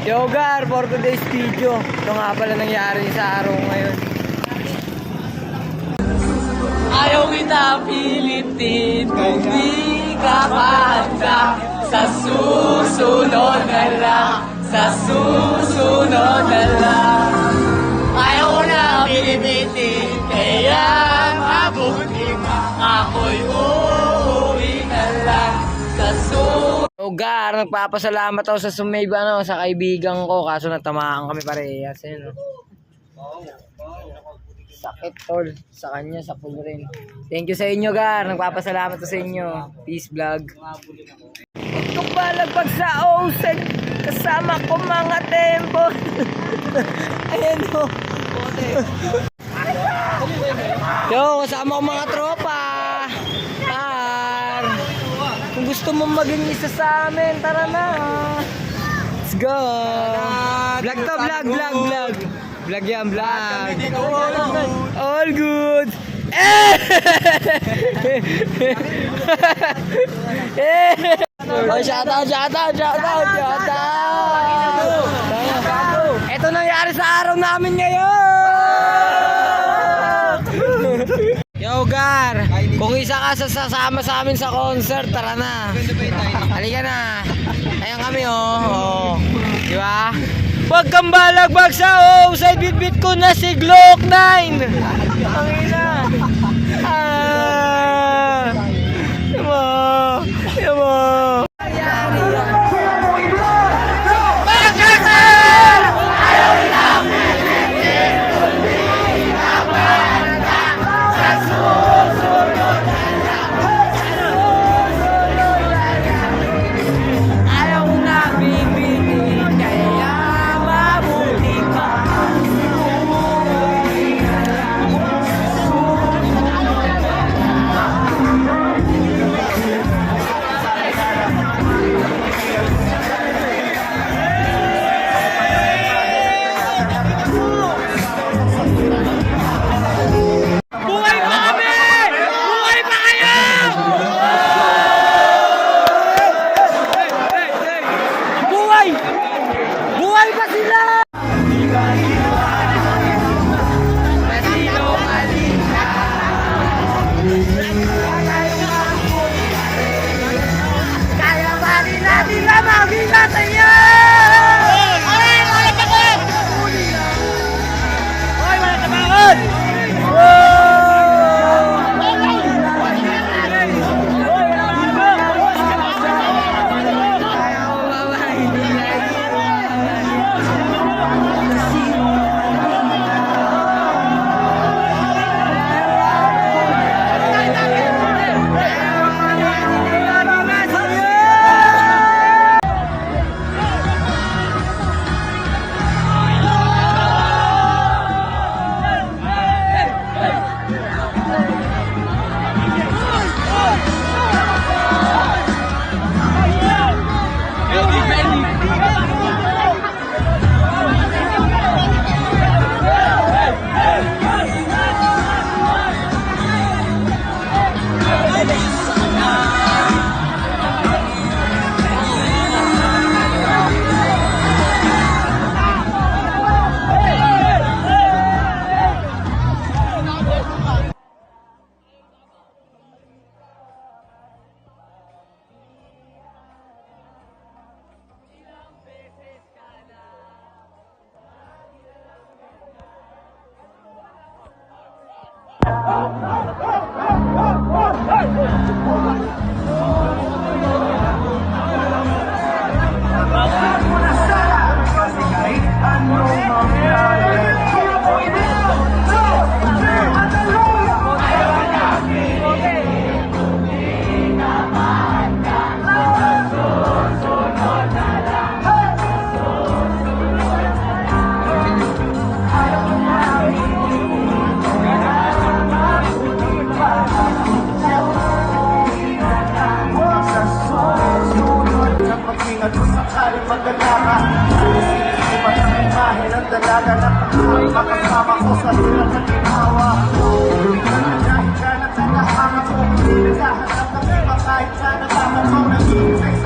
Yogar, for today's video. Ito nga pala nangyari sa araw ngayon. Ayaw kita pilitin kung di ka handa. Sa susunod na lang, sa susunod na lang. Ayaw ko na pilitin, kaya mabuti ka. Ako'y uuwi na lang sa susunod. Gar, nagpapasalamat ako sa sumeba, no, sa kaibigan ko, kaso natamaan kami parehas. Ayun, no. Sakit, tol. Sa kanya, sa pool rin. Thank you sa inyo, Gar. Nagpapasalamat ako sa inyo. Peace vlog. Huwag palagbag sa ocean. Kasama ko mga tempo. Ayan, no. Yo, kasama ko mga tropa. Kung gusto mo maging isa sa amin, tara na. Let's go. Vlog to, vlog. Vlog yan, vlog. All good. Oh, shout out. Ito nangyari sa araw namin ngayon. Yo, Gar, kung isa ka sasama sa amin sa concert, tara na. Halika na. Ayan kami, oh. Di ba? Huwag kang balagbag sa side bit ko na si Glock 9. Ang ina. Diba? Makasama ko sa hirap at ginawa. Dahil ka na sa nahanap ko, naghahanap ng iba kahit sana bakit mo naging